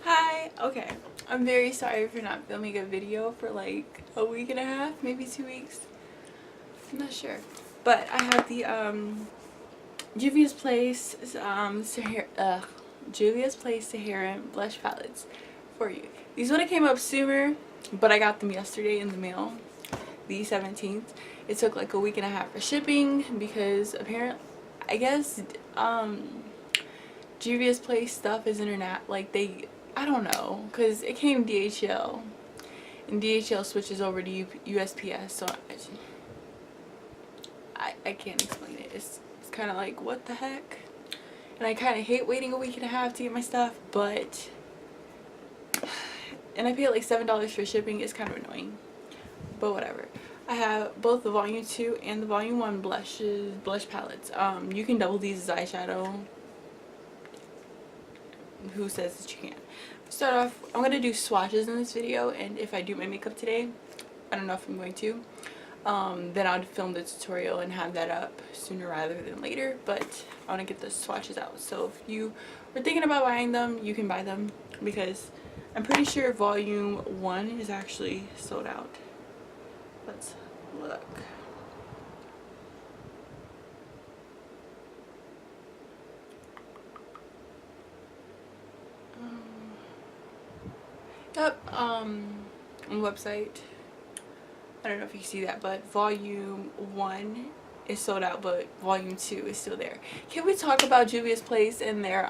Hi. Okay. I'm very sorry for not filming a video for like a week and a half, maybe 2 weeks. I'm not sure. But I have the Juvia's Place Juvia's Place Saharan blush palettes for you. These would have came up sooner, but I got them yesterday in the mail, the 17th. It took like a week and a half for shipping because apparently, I guess Juvia's Place stuff is I don't know, because it came DHL and DHL switches over to USPS, so I can't explain it. It's kind of like, what the heck? And I kind of hate waiting a week and a half to get my stuff, but and I paid like $7 for shipping. It's kind of annoying, but whatever. I have both the volume 2 and the volume 1 blush palettes. You can double these as eyeshadow. Who says that you can't? Start off, I'm gonna do swatches in this video, and if I do my makeup today, I don't know if I'm going to, then I'll film the tutorial and have that up sooner rather than later, but I want to get the swatches out. So if you were thinking about buying them, you can buy them, because I'm pretty sure volume 1 is actually sold out. Let's look. Yep, on the website, I don't know if you see that, but volume 1 is sold out, but volume 2 is still there. Can we talk about Juvia's Place and their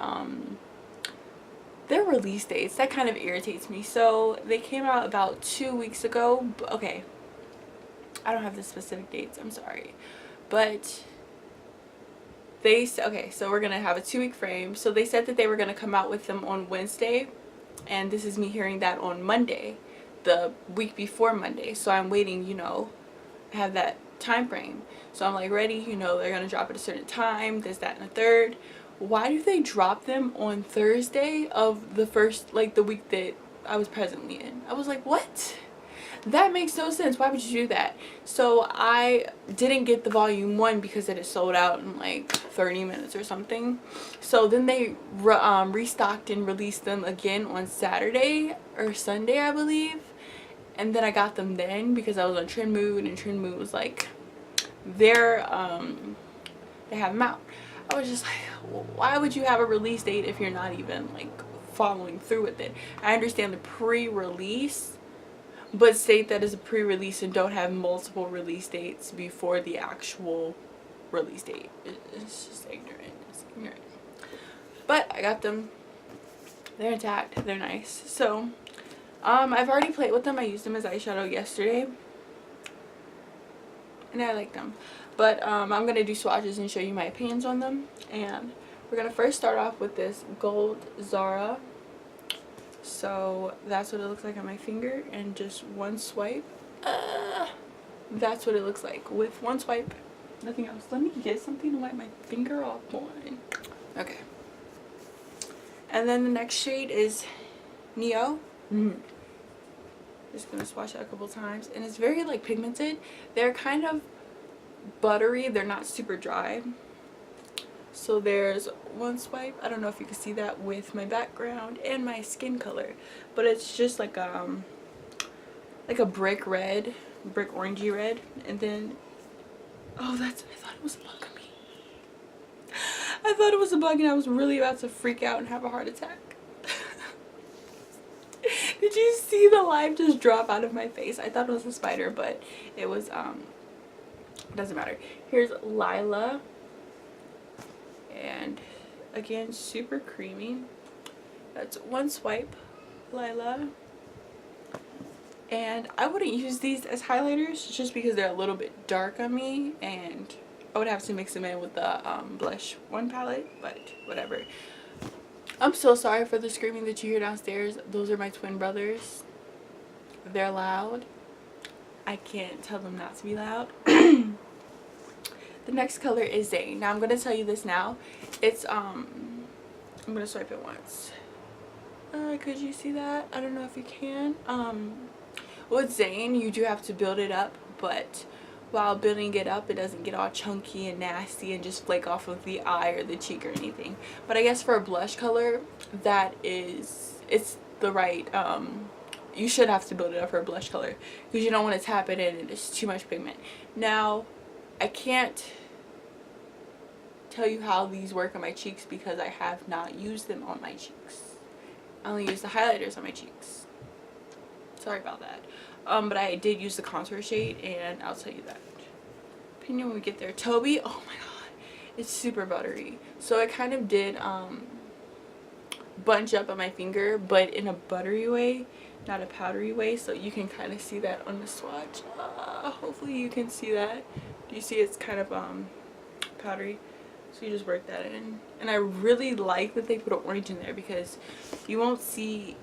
release dates? That kind of irritates me. So they came out about 2 weeks ago. Okay, I don't have the specific dates, I'm sorry, but they said, okay, so we're gonna have a 2-week frame. So they said that they were gonna come out with them on Wednesday, and this is me hearing that on Monday, the week before Monday. So I'm waiting, you know, I have that time frame, so I'm like ready, you know, they're gonna drop at a certain time, this, that, and the third. Why do they drop them on Thursday of the first, like, the week that I was presently in? I was like, what? That makes no sense. Why would you do that? So I didn't get the volume 1 because it is sold out in like 30 minutes or something. So then they restocked and released them again on Saturday or Sunday, I believe. And then I got them then because I was on Trend Mood, and Trend Mood was like, they have them out. I was just like, why would you have a release date if you're not even like following through with it? I understand the pre-release, but state that as a pre-release and don't have multiple release dates before the actual release date. It's just ignorant. It's ignorant. But I got them. They're intact. They're nice. So I've already played with them. I used them as eyeshadow yesterday, and I like them. But I'm gonna do swatches and show you my opinions on them. And we're gonna first start off with this gold Zara. So that's what it looks like on my finger, and just one swipe. That's what it looks like with one swipe, nothing else. Let me get something to wipe my finger off on. Okay. And then the next shade is Neo. Just gonna swatch it a couple times, and it's very like pigmented. They're kind of buttery. They're not super dry. So there's one swipe. I don't know if you can see that with my background and my skin color, but it's just like a brick red, brick orangey red. And then, oh, I thought it was a bug on me. I thought it was a bug, and I was really about to freak out and have a heart attack. Did you see the light just drop out of my face? I thought it was a spider, but it was it doesn't matter. Here's Lila. And again, super creamy. That's one swipe, Lila. And I wouldn't use these as highlighters just because they're a little bit dark on me, and I would have to mix them in with the blush 1 palette, but whatever. I'm so sorry for the screaming that you hear downstairs. Those are my twin brothers. They're loud. I can't tell them not to be loud. The next color is Zane. Now I'm going to tell you this now. It's, I'm going to swipe it once. Could you see that? I don't know if you can. With Zane, you do have to build it up, but while building it up, it doesn't get all chunky and nasty and just flake off of the eye or the cheek or anything. But I guess for a blush color, that is it's the right, you should have to build it up for a blush color because you don't want to tap it in and it's too much pigment. Now, I can't tell you how these work on my cheeks because I have not used them on my cheeks. I only use the highlighters on my cheeks. Sorry about that. But I did use the contour shade, and I'll tell you that opinion when we get there. Toby, oh my god, it's super buttery. So I kind of did bunch up on my finger, but in a buttery way, not a powdery way, so you can kind of see that on the swatch. Hopefully you can see that. Do you see it's kind of powdery? So you just work that in. And I really like that they put an orange in there because you won't see,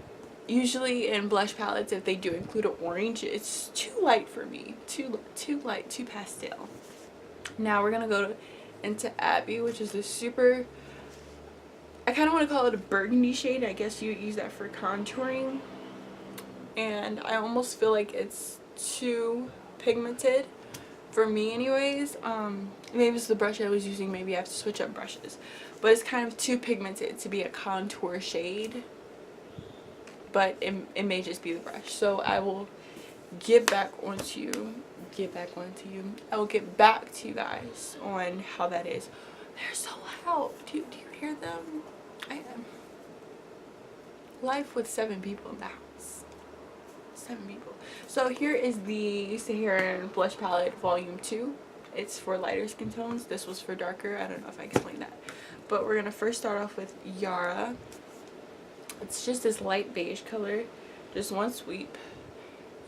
usually in blush palettes, if they do include an orange, it's too light for me. Too light, too pastel. Now we're gonna go into Abby, which is this super, I kind of want to call it a burgundy shade. I guess you use that for contouring. And I almost feel like it's too pigmented for me anyways. Maybe it's the brush I was using, maybe I have to switch up brushes, but it's kind of too pigmented to be a contour shade, but it may just be the brush. So I will get back onto you. I will get back to you guys on how that is. They're so loud. Do you hear them? I am life with 7 people in the house. 7 people. So here is the Saharan blush palette volume 2. It's for lighter skin tones. This was for darker. I don't know if I explained that. But we're gonna first start off with Yara. It's just this light beige color. Just one sweep.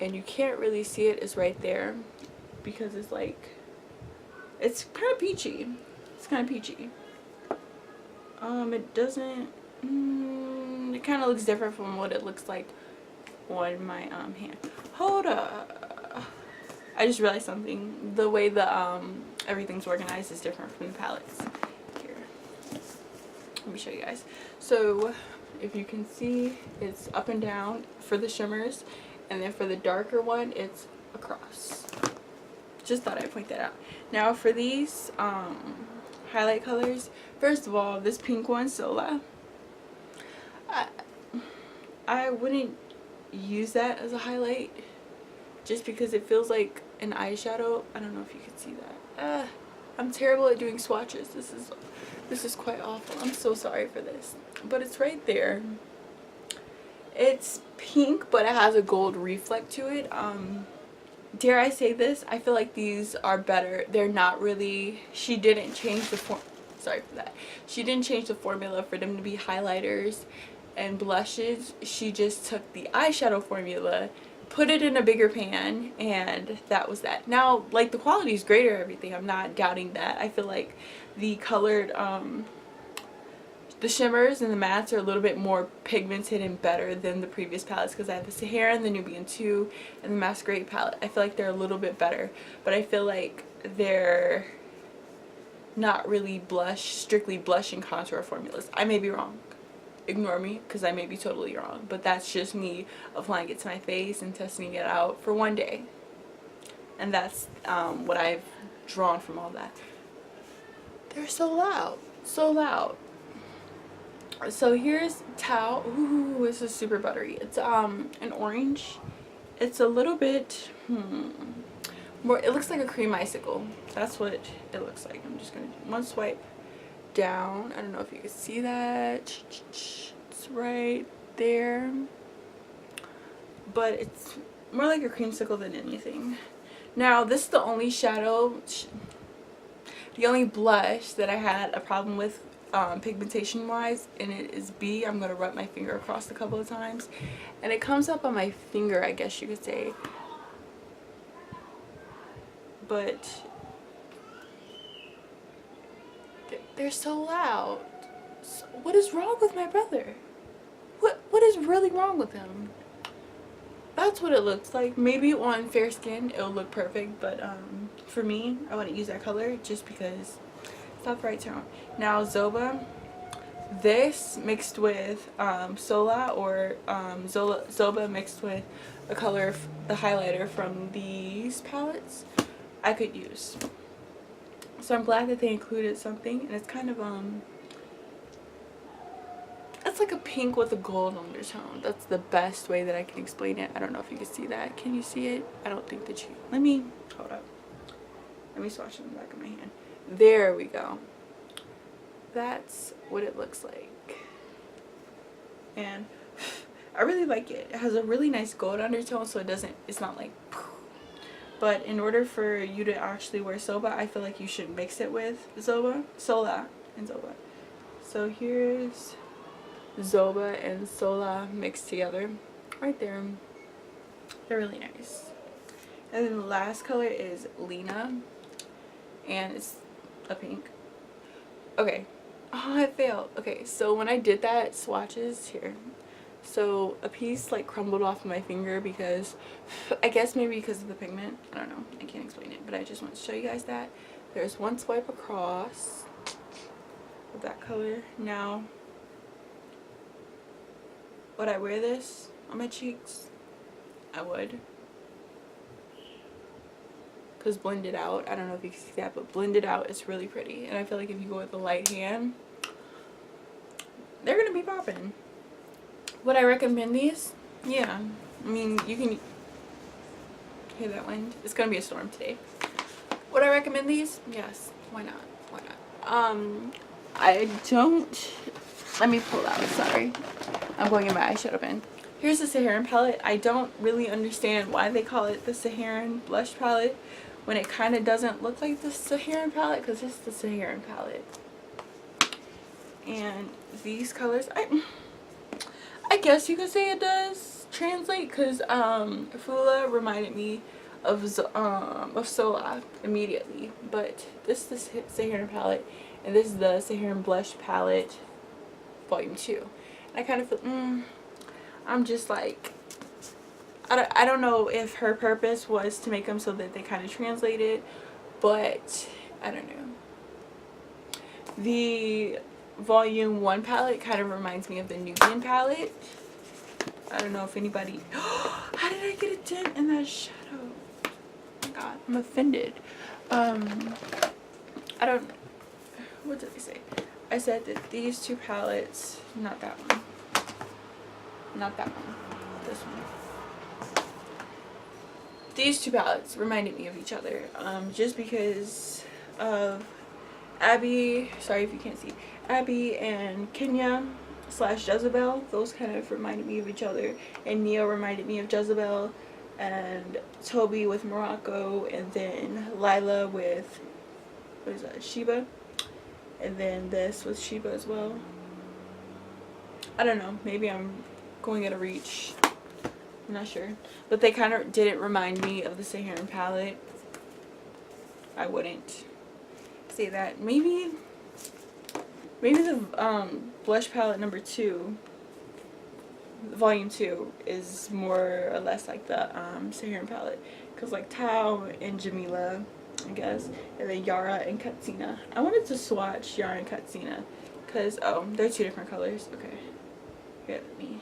And you can't really see it. It's right there. Because it's like, it's kind of peachy. It's kind of peachy. It doesn't, it kind of looks different from what it looks like on my hand. Hold up. I just realized something. The way the everything's organized is different from the palettes. Here, let me show you guys. So if you can see, it's up and down for the shimmers, and then for the darker one, it's across. Just thought I'd point that out. Now for these highlight colors, first of all, this pink one, Sola, I wouldn't use that as a highlight just because it feels like an eyeshadow. I don't know if you can see that. I'm terrible at doing swatches. This is quite awful. I'm so sorry for this, but it's right there. It's pink, but it has a gold reflect to it. Dare I say this? I feel like these are better. They're not really, she didn't change the sorry for that. She didn't change the formula for them to be highlighters and blushes. She just took the eyeshadow formula, put it in a bigger pan, and that was that. Now, like, the quality is great or everything. I'm not doubting that. I feel like the colored, the shimmers and the mattes are a little bit more pigmented and better than the previous palettes because I have the Saharan, the Nubian 2, and the Masquerade palette. I feel like they're a little bit better, but I feel like they're not really strictly blush and contour formulas. I may be wrong. Ignore me because I may be totally wrong, but that's just me applying it to my face and testing it out for one day. And that's what I've drawn from all that. They're so loud. So loud. So here's Tao. Ooh, this is super buttery. It's an orange. It's a little bit more, it looks like a cream icicle. That's what it looks like. I'm just gonna do one swipe down. I don't know if you can see that. It's right there. But it's more like a creamsicle than anything. Now this is the only shadow, the only blush that I had a problem with pigmentation wise, and it is B. I'm going to rub my finger across a couple of times and it comes up on my finger, I guess you could say, but they're so loud. So what is wrong with my brother? What is really wrong with him? That's what it looks like. Maybe on fair skin it'll look perfect, but for me, I wouldn't use that color just because it's not the right tone. Now Zoba, this mixed with Sola or Zoba mixed with a color, the highlighter from these palettes, I could use. So I'm glad that they included something, and it's kind of it's like a pink with a gold undertone. That's the best way that I can explain it. I don't know if you can see that. Can you see it? I don't think that you... Let me... Hold up. Let me swatch it in the back of my hand. There we go. That's what it looks like. And I really like it. It has a really nice gold undertone, so it's not like... But in order for you to actually wear Soba, I feel like you should mix it with Sola and Zoba. So here's Zoba and Sola mixed together right there. They're really nice. And then the last color is Lena, and it's a pink. Okay. Oh, I failed. Okay, so when I did that swatches here, so a piece like crumbled off my finger because I guess maybe because of the pigment. I don't know. I can't explain it, but I just want to show you guys that there's one swipe across of that color. Now, would I wear this on my cheeks? I would. Because blended out, I don't know if you can see that, but blended out is really pretty. And I feel like if you go with the light hand, they're going to be popping. Would I recommend these? Yeah. I mean, you can hear that wind. It's going to be a storm today. Would I recommend these? Yes. Why not? Why not? I don't... Let me pull out. Sorry. I'm going in my eyeshadow bin. Here's the Saharan palette. I don't really understand why they call it the Saharan blush palette when it kind of doesn't look like the Saharan palette, because it's the Saharan palette. And these colors, I guess you could say it does translate, because Fula reminded me of Sola immediately. But this is the Saharan palette, and this is the Saharan blush palette volume 2. And I kind of feel, I'm just like, I don't know if her purpose was to make them so that they kind of translated, but I don't know. The volume 1 palette kind of reminds me of the Nubian palette. I don't know if anybody... How did I get a dent in that shadow? Oh my god, I'm offended. I don't... What did I say? I said that these two palettes... Not that one. Not that one. This one. These two palettes reminded me of each other. Just because of Abby... Sorry if you can't see. Abby and Kenya / Jezebel, those kind of reminded me of each other, and Neo reminded me of Jezebel, and Toby with Morocco, and then Lila with, what is that, Sheba, and then this with Sheba as well. I don't know, maybe I'm going at a reach, I'm not sure, but they kind of didn't remind me of the Saharan palette. I wouldn't say that. Maybe the blush palette number 2, volume 2, is more or less like the Saharan palette, because like Tao and Jamila, I guess, and then Yara and Katsina. I wanted to swatch Yara and Katsina because they're 2 different colors. Okay, here, let me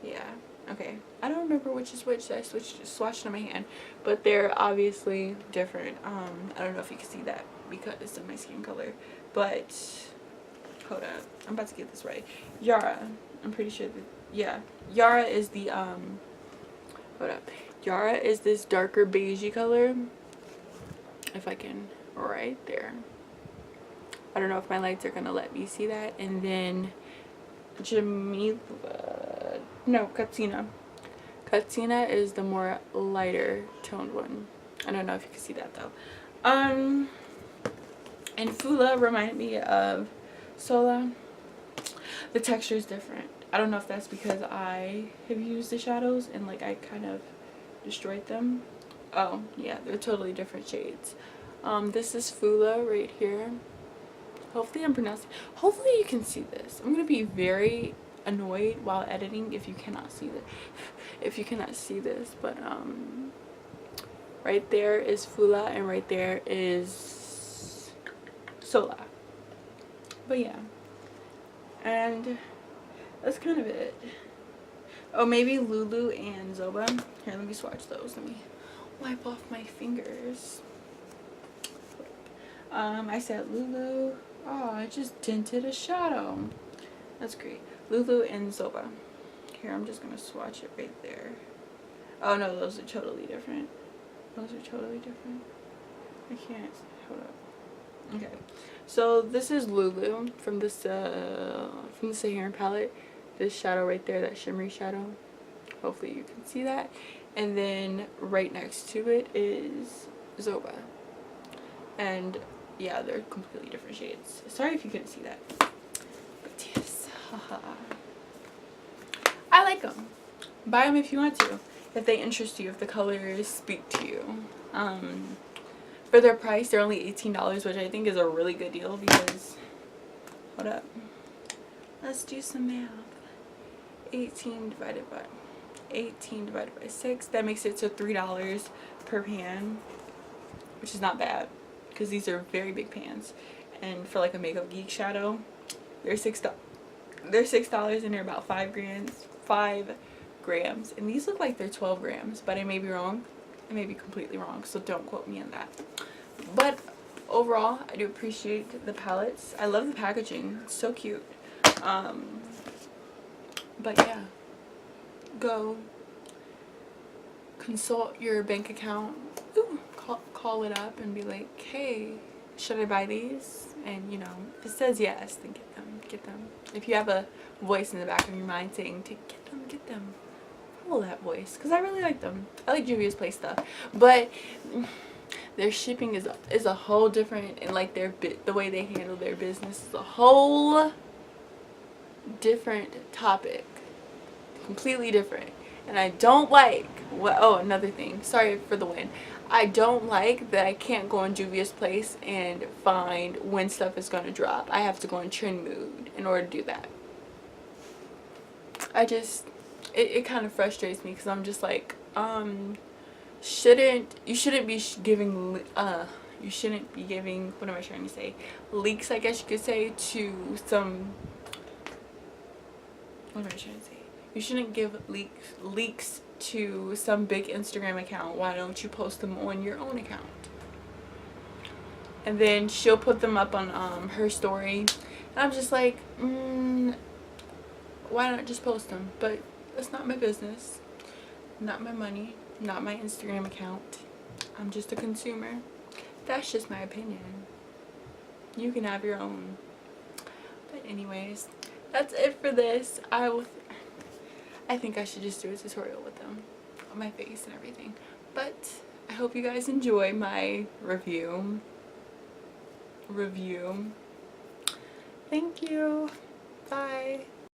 yeah, okay, I don't remember which is which. I swatched on my hand, but they're obviously different. I don't know if you can see that because of my skin color, but hold up, I'm about to get this right. Yara, I'm pretty sure that, yeah, Yara is the hold up, Yara is this darker beigey color, if I can, right there. I don't know if my lights are gonna let me see that. And then Jamila, no, Katsina is the more lighter toned one. I don't know if you can see that though. And Fula reminded me of Sola. The texture is different. I don't know if that's because I have used the shadows and like I kind of destroyed them. Oh yeah, they're totally different shades. This is Fula right here. Hopefully I'm pronouncing, hopefully you can see this. I'm gonna be very annoyed while editing if you cannot see this, but right there is Fula and right there is Sola. But yeah, and that's kind of it. Oh, maybe Lulu and Zoba. Here, let me swatch those. Let me wipe off my fingers. I said Lulu. Oh, I just dented a shadow. That's great. Lulu and Zoba. Here, I'm just gonna swatch it right there. Oh no, those are totally different. Those are totally different. I can't. Hold up. Okay, so this is Lulu from the Saharan palette. This shadow right there, that shimmery shadow. Hopefully you can see that. And then right next to it is Zoba. And yeah, they're completely different shades. Sorry if you couldn't see that. But yes, haha. I like them. Buy them if you want to. If they interest you, if the colors speak to you. For their price, they're only $18, which I think is a really good deal because, hold up, let's do some math. 18 divided by 6, that makes it to $3 per pan, which is not bad because these are very big pans. And for like a Makeup Geek shadow, they're $6. They're $6 and they're about 5 grams, and these look like they're 12 grams, but I may be wrong. I may be completely wrong, so don't quote me on that. But overall, I do appreciate the palettes. I love the packaging. It's so cute. But yeah, go consult your bank account. Ooh, call it up and be like, hey, should I buy these? And you know, if it says yes, then get them. Get them. If you have a voice in the back of your mind saying to get them, get them. Follow that voice, because I really like them. I like Juvia's Place stuff, but their shipping is a whole different, and like the way they handle their business is a whole different topic, completely different. And I don't like what. Oh, another thing. Sorry for the wind. I don't like that I can't go on Juvia's Place and find when stuff is going to drop. I have to go in trend mood in order to do that. It kind of frustrates me because I'm just like, you shouldn't be giving, what am I trying to say, leaks, I guess you could say, to some, what am I trying to say, you shouldn't give leaks to some big Instagram account. Why don't you post them on your own account? And then she'll put them up on her story, and I'm just like, why not just post them? But that's not my business, not my money, not my Instagram account. I'm just a consumer. That's just my opinion. You can have your own. But anyways, that's it for this. I think I should just do a tutorial with them on my face and everything. But I hope you guys enjoy my review. Thank you. Bye.